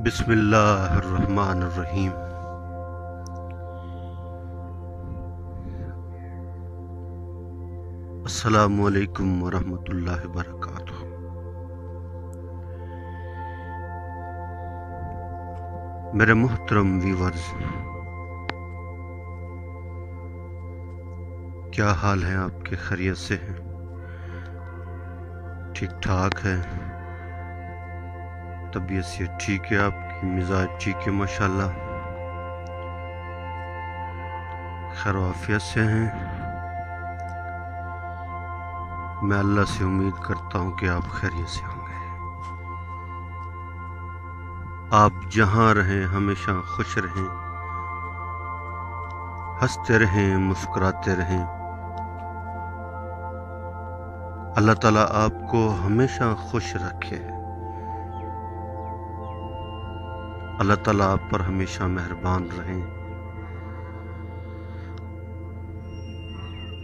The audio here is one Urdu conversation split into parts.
بسم اللہ الرحمن الرحیم۔ السلام علیکم ورحمۃ اللہ وبرکاتہ۔ میرے محترم ویورز، کیا حال ہیں آپ کے؟ خیریت سے ہیں؟ ٹھیک ٹھاک ہے؟ طبیعت سے ٹھیک ہے؟ آپ کی مزاج ٹھیک ہے؟ ماشاءاللہ خیر و عافیت سے ہیں؟ میں اللہ سے امید کرتا ہوں کہ آپ خیریت سے ہوں گے۔ آپ جہاں رہیں ہمیشہ خوش رہیں، ہنستے رہیں، مسکراتے رہیں۔ اللہ تعالیٰ آپ کو ہمیشہ خوش رکھے۔ اللہ تعالیٰ آپ پر ہمیشہ مہربان رہیں۔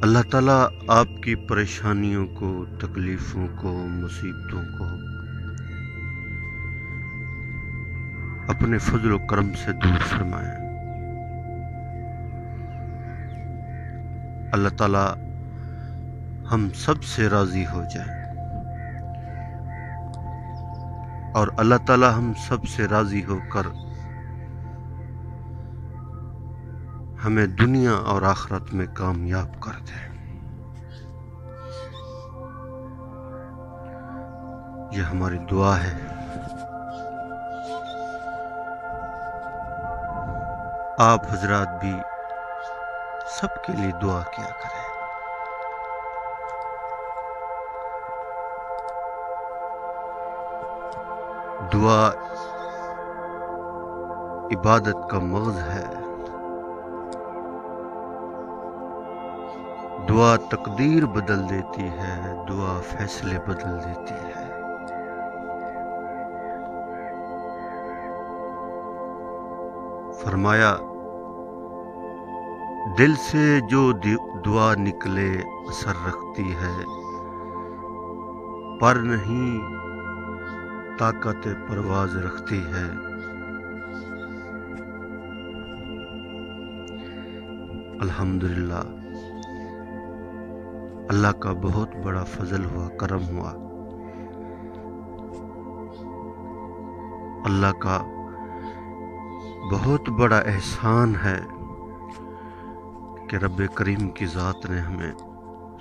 اللہ تعالیٰ آپ کی پریشانیوں کو، تکلیفوں کو، مصیبتوں کو اپنے فضل و کرم سے دور فرمائیں۔ اللہ تعالیٰ ہم سب سے راضی ہو جائے، اور اللہ تعالیٰ ہم سب سے راضی ہو کر ہمیں دنیا اور آخرت میں کامیاب کر دے۔ یہ ہماری دعا ہے۔ آپ حضرات بھی سب کے لیے دعا کیا کریں۔ دعا عبادت کا مغز ہے۔ دعا تقدیر بدل دیتی ہے، دعا فیصلے بدل دیتی ہے۔ فرمایا، دل سے جو دعا نکلے اثر رکھتی ہے، پر نہیں طاقت پرواز رکھتی ہے۔ الحمدللہ، اللہ کا بہت بڑا فضل ہوا، کرم ہوا۔ اللہ کا بہت بڑا احسان ہے کہ رب کریم کی ذات نے ہمیں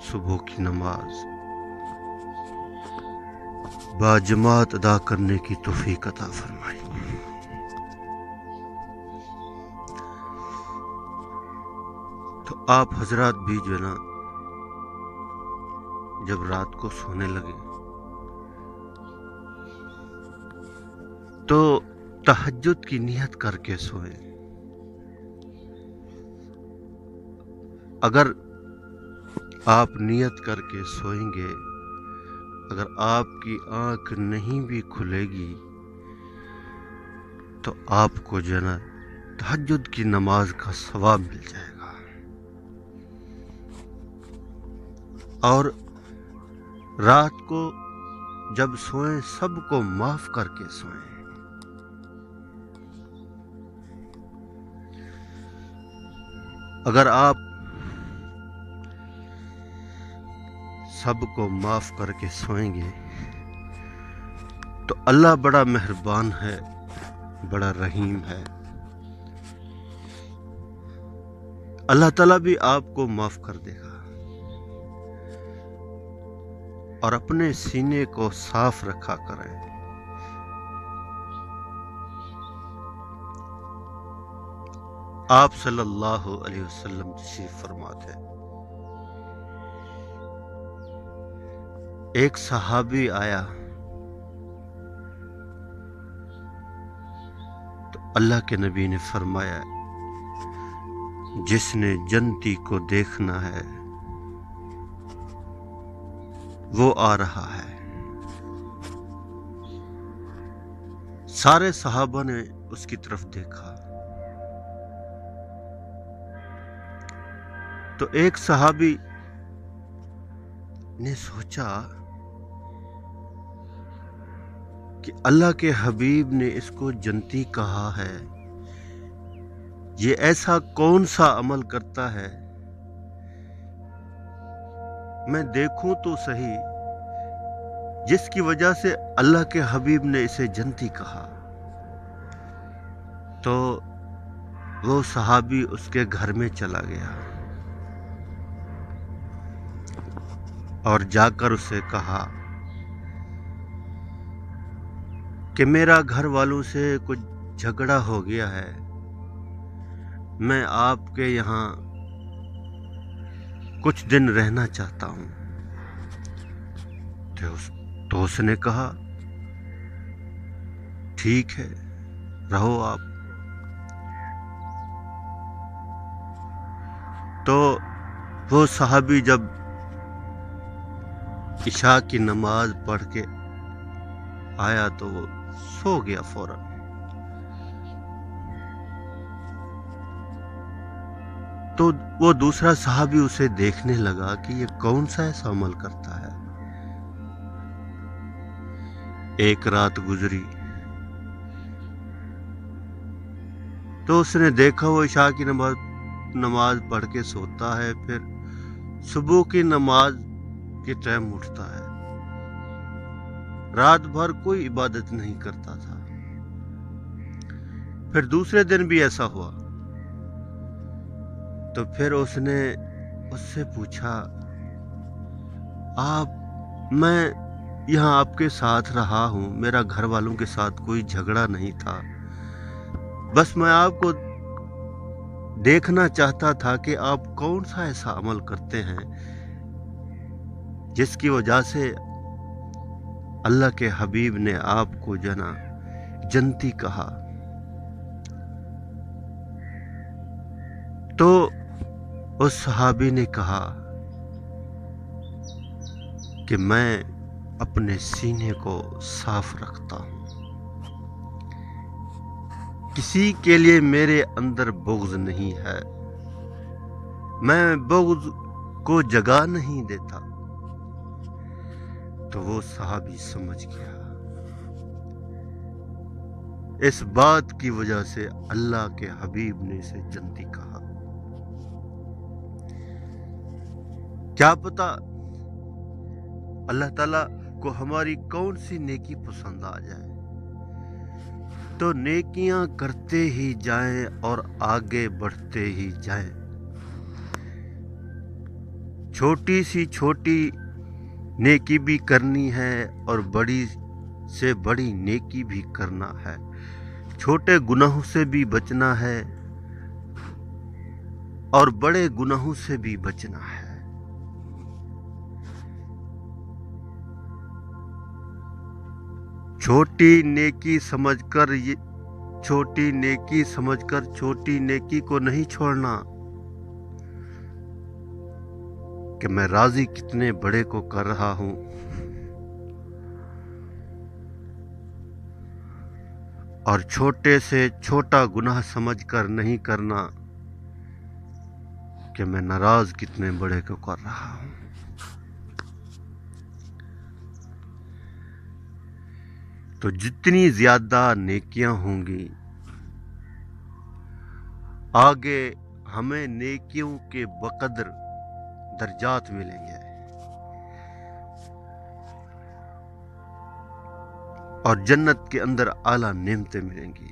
صبح کی نماز باجماعت ادا کرنے کی توفیق عطا فرمائی۔ تو آپ حضرات بھی جو ہے نا، جب رات کو سونے لگے تو تہجد کی نیت کر کے سوئیں۔ اگر آپ نیت کر کے سوئیں گے، اگر آپ کی آنکھ نہیں بھی کھلے گی تو آپ کو جو ہے نا تہجد کی نماز کا ثواب مل جائے گا۔ اور رات کو جب سوئیں سب کو معاف کر کے سوئیں۔ اگر آپ سب کو معاف کر کے سوئیں گے تو اللہ بڑا مہربان ہے، بڑا رحیم ہے۔ اللہ تعالیٰ بھی آپ کو معاف کر دے گا۔ اور اپنے سینے کو صاف رکھا کریں۔ آپ صلی اللہ علیہ وسلم تشریف فرماتے ہیں، ایک صحابی آیا تو اللہ کے نبی نے فرمایا، جس نے جنتی کو دیکھنا ہے وہ آ رہا ہے۔ سارے صحابہ نے اس کی طرف دیکھا تو ایک صحابی نے سوچا کہ اللہ کے حبیب نے اس کو جنتی کہا ہے، یہ ایسا کون سا عمل کرتا ہے، میں دیکھوں تو صحیح، جس کی وجہ سے اللہ کے حبیب نے اسے جنتی کہا۔ تو وہ صحابی اس کے گھر میں چلا گیا اور جا کر اسے کہا کہ میرا گھر والوں سے کچھ جھگڑا ہو گیا ہے، میں آپ کے یہاں کچھ دن رہنا چاہتا ہوں۔ تو اس نے کہا ٹھیک ہے، رہو آپ۔ تو وہ صحابی جب عشاء کی نماز پڑھ کے آیا تو وہ سو گیا فوراً۔ تو وہ دوسرا صحابی اسے دیکھنے لگا کہ یہ کون سا ایسا عمل کرتا ہے۔ ایک رات گزری تو اس نے دیکھا وہ عشاء کی نماز پڑھ کے سوتا ہے، پھر صبح کی نماز کے ٹائم اٹھتا ہے، رات بھر کوئی عبادت نہیں کرتا تھا۔ پھر دوسرے دن بھی ایسا ہوا تو پھر اس نے اس سے پوچھا، میں یہاں آپ کے ساتھ رہا ہوں، میرا گھر والوں کے ساتھ کوئی جھگڑا نہیں تھا، بس میں آپ کو دیکھنا چاہتا تھا کہ آپ کون سا ایسا عمل کرتے ہیں جس کی وجہ سے اللہ کے حبیب نے آپ کو جنتی کہا۔ تو اس صحابی نے کہا کہ میں اپنے سینے کو صاف رکھتا ہوں، کسی کے لیے میرے اندر بغض نہیں ہے، میں بغض کو جگہ نہیں دیتا۔ تو وہ صحابی سمجھ گیا اس بات کی وجہ سے اللہ کے حبیب نے اسے جنتی کہا۔ کیا پتا اللہ تعالیٰ کو ہماری کون سی نیکی پسند آ جائے، تو نیکیاں کرتے ہی جائیں اور آگے بڑھتے ہی جائیں۔ چھوٹی سی چھوٹی نیکی بھی کرنی ہے اور بڑی سے بڑی نیکی بھی کرنا ہے، چھوٹے گناہوں سے بھی بچنا ہے اور بڑے گناہوں سے بھی بچنا ہے۔ چھوٹی نیکی سمجھ کر چھوٹی نیکی کو نہیں چھوڑنا کہ میں راضی کتنے بڑے کو کر رہا ہوں، اور چھوٹے سے چھوٹا گناہ سمجھ کر نہیں کرنا کہ میں ناراض کتنے بڑے کو کر رہا ہوں۔ تو جتنی زیادہ نیکیاں ہوں گی، آگے ہمیں نیکیوں کے بقدر درجات ملیں گے اور جنت کے اندر اعلیٰ نعمتیں ملیں گی۔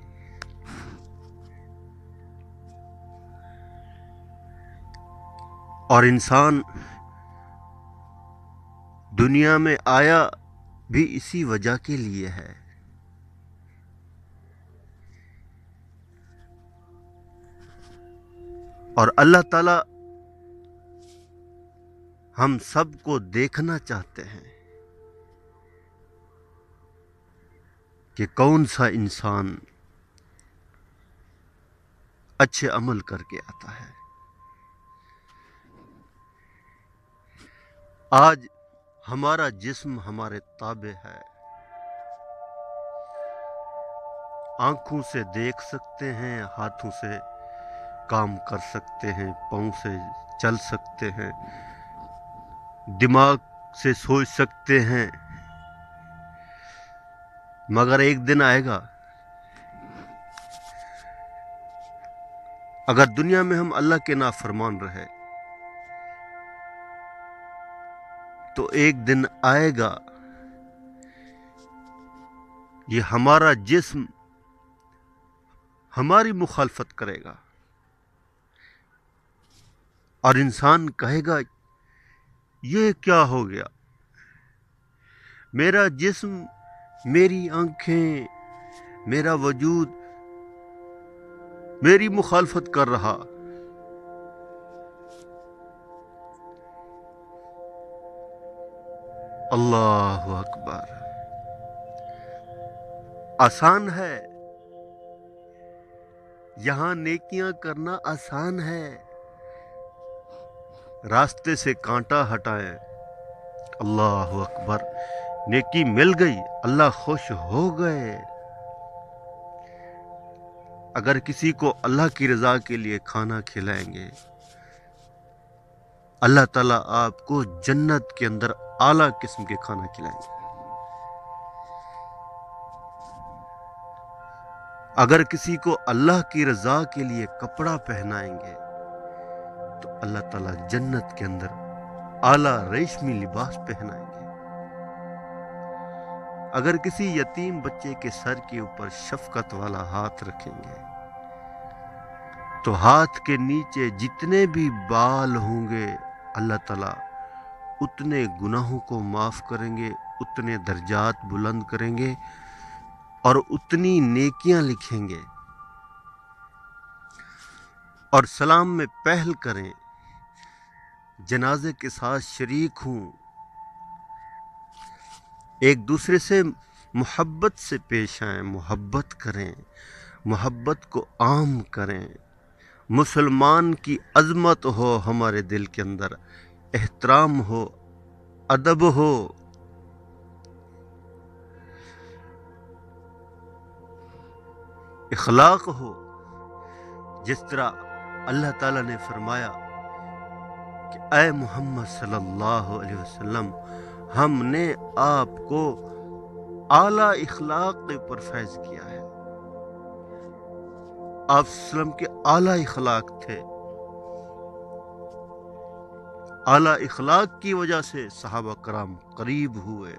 اور انسان دنیا میں آیا بھی اسی وجہ کے لیے ہے، اور اللہ تعالیٰ ہم سب کو دیکھنا چاہتے ہیں کہ کون سا انسان اچھے عمل کر کے آتا ہے۔ آج ہمارا جسم ہمارے تابع ہے، آنکھوں سے دیکھ سکتے ہیں، ہاتھوں سے کام کر سکتے ہیں، پاؤں سے چل سکتے ہیں، دماغ سے سوچ سکتے ہیں، مگر ایک دن آئے گا، اگر دنیا میں ہم اللہ کے نافرمان رہے تو ایک دن آئے گا یہ ہمارا جسم ہماری مخالفت کرے گا اور انسان کہے گا یہ کیا ہو گیا، میرا جسم، میری آنکھیں، میرا وجود میری مخالفت کر رہا۔ اللہ اکبر۔ آسان ہے، یہاں نیکیاں کرنا آسان ہے، راستے سے کانٹا ہٹائیں۔ اللہ اکبر، نیکی مل گئی، اللہ خوش ہو گئے۔ اگر کسی کو اللہ کی رضا کے لیے کھانا کھلائیں گے، اللہ تعالیٰ آپ کو جنت کے اندر اعلیٰ قسم کے کھانا کھلائیں گے۔ اگر کسی کو اللہ کی رضا کے لیے کپڑا پہنائیں گے تو اللہ تعالیٰ جنت کے اندر اعلیٰ ریشمی لباس پہنائیں گے۔ اگر کسی یتیم بچے کے سر کے اوپر شفقت والا ہاتھ رکھیں گے تو ہاتھ کے نیچے جتنے بھی بال ہوں گے اللہ تعالیٰ اتنے گناہوں کو معاف کریں گے، اتنے درجات بلند کریں گے اور اتنی نیکیاں لکھیں گے۔ اور سلام میں پہل کریں، جنازے کے ساتھ شریک ہوں، ایک دوسرے سے محبت سے پیش آئیں، محبت کریں، محبت کو عام کریں۔ مسلمان کی عظمت ہو ہمارے دل کے اندر، احترام ہو، ادب ہو۔ اخلاق ہو، جس طرح اللہ تعالیٰ نے فرمایا کہ اے محمد صلی اللہ علیہ وسلم، ہم نے آپ کو اعلیٰ اخلاق پر فیض کیا ہے۔ آپ وسلم کے اعلیٰ اخلاق تھے، اعلیٰ اخلاق کی وجہ سے صحابہ کرام قریب ہوئے،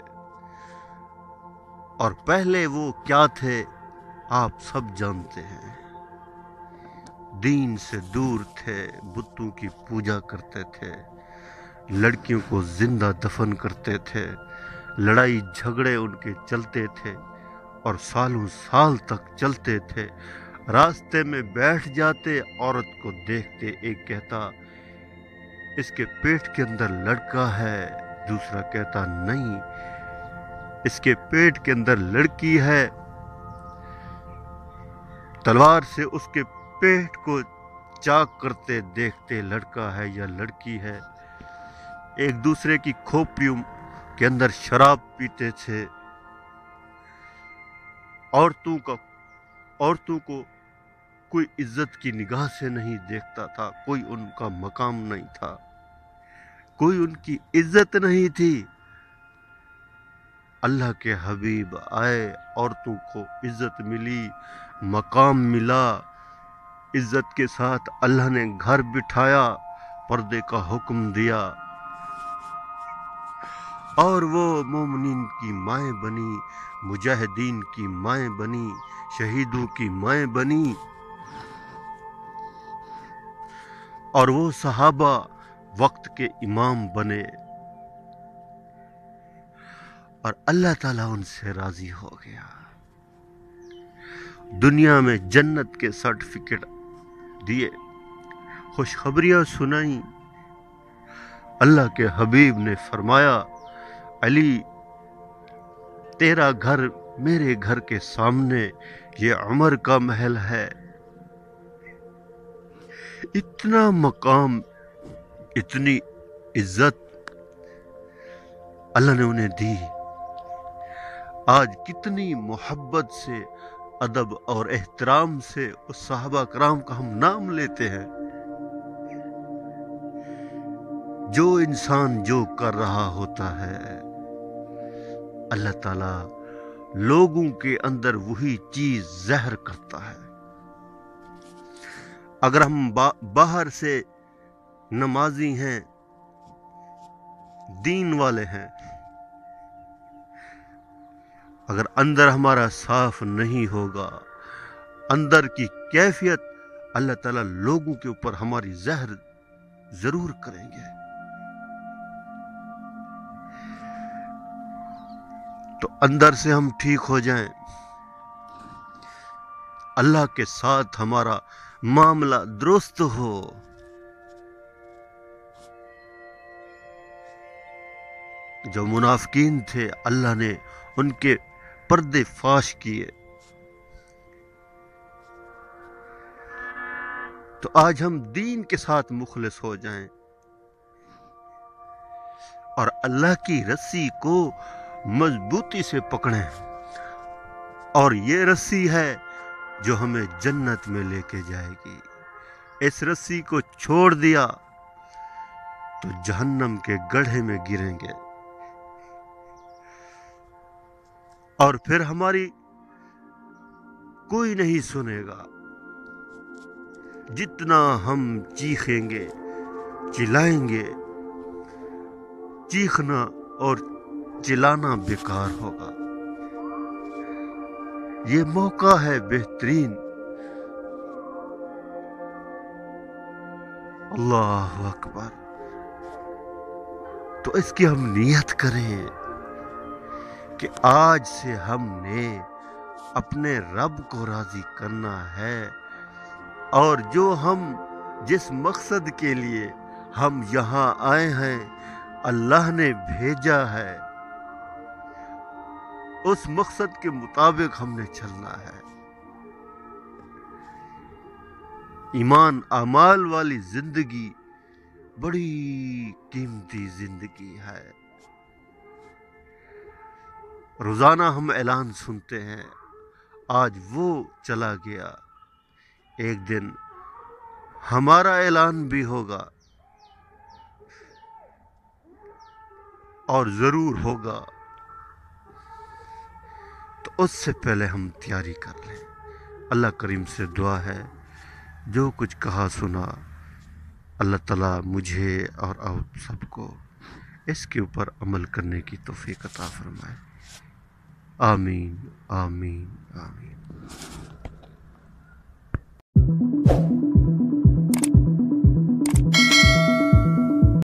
اور پہلے وہ کیا تھے آپ سب جانتے ہیں۔ دین سے دور تھے، بتوں کی پوجا کرتے تھے، لڑکیوں کو زندہ دفن کرتے تھے، لڑائی جھگڑے ان کے چلتے تھے اور سالوں سال تک چلتے تھے۔ راستے میں بیٹھ جاتے، عورت کو دیکھتے، ایک کہتا اس کے پیٹ کے اندر لڑکا ہے، دوسرا کہتا نہیں اس کے پیٹ کے اندر لڑکی ہے، تلوار سے اس کے پیٹ کو چاک کرتے، دیکھتے لڑکا ہے یا لڑکی ہے۔ ایک دوسرے کی کھوپڑیوں کے اندر شراب پیتے تھے۔ عورتوں کو کوئی عزت کی نگاہ سے نہیں دیکھتا تھا، کوئی ان کا مقام نہیں تھا، کوئی ان کی عزت نہیں تھی۔ اللہ کے حبیب آئے، عورتوں کو عزت ملی، مقام ملا، عزت کے ساتھ اللہ نے گھر بٹھایا، پردے کا حکم دیا، اور وہ مومنین کی مائیں بنی، مجاہدین کی مائیں بنی، شہیدوں کی مائیں بنی، اور وہ صحابہ وقت کے امام بنے، اور اللہ تعالیٰ ان سے راضی ہو گیا۔ دنیا میں جنت کے سرٹیفکیٹ دیے، خوشخبریاں سنائیں۔ اللہ کے حبیب نے فرمایا علی تیرا گھر میرے گھر کے سامنے، یہ عمر کا محل ہے۔ اتنا مقام، اتنی عزت اللہ نے انہیں دی۔ آج کتنی محبت سے، ادب اور احترام سے اس صحابہ کرام کا ہم نام لیتے ہیں۔ جو انسان جو کر رہا ہوتا ہے اللہ تعالیٰ لوگوں کے اندر وہی چیز زہر کرتا ہے۔ اگر ہم باہر سے نمازی ہیں، دین والے ہیں، اگر اندر ہمارا صاف نہیں ہوگا، اندر کی کیفیت، اللہ تعالیٰ لوگوں کے اوپر ہماری زہر ضرور کریں گے۔ تو اندر سے ہم ٹھیک ہو جائیں، اللہ کے ساتھ ہمارا معاملہ درست ہو، جو منافقین تھے اللہ نے ان کے پردے فاش کیے۔ تو آج ہم دین کے ساتھ مخلص ہو جائیں اور اللہ کی رسی کو مضبوطی سے پکڑیں، اور یہ رسی ہے جو ہمیں جنت میں لے کے جائے گی۔ اس رسی کو چھوڑ دیا تو جہنم کے گڑھے میں گریں گے، اور پھر ہماری کوئی نہیں سنے گا۔ جتنا ہم چیخیں گے، چلائیں گے، چیخنا اور چلانا بیکار ہوگا۔ یہ موقع ہے بہترین۔ اللہ اکبر۔ تو اس کی ہم نیت کریں کہ آج سے ہم نے اپنے رب کو راضی کرنا ہے، اور جو ہم جس مقصد کے لیے ہم یہاں آئے ہیں، اللہ نے بھیجا ہے، اس مقصد کے مطابق ہم نے چلنا ہے۔ ایمان اعمال والی زندگی بڑی قیمتی زندگی ہے۔ روزانہ ہم اعلان سنتے ہیں، آج وہ چلا گیا، ایک دن ہمارا اعلان بھی ہوگا، اور ضرور ہوگا۔ تو اس سے پہلے ہم تیاری کر لیں۔ اللہ کریم سے دعا ہے، جو کچھ کہا سنا اللہ تعالیٰ مجھے اور آپ سب کو اس کے اوپر عمل کرنے کی توفیق عطا فرمائے۔ آمین آمین آمین۔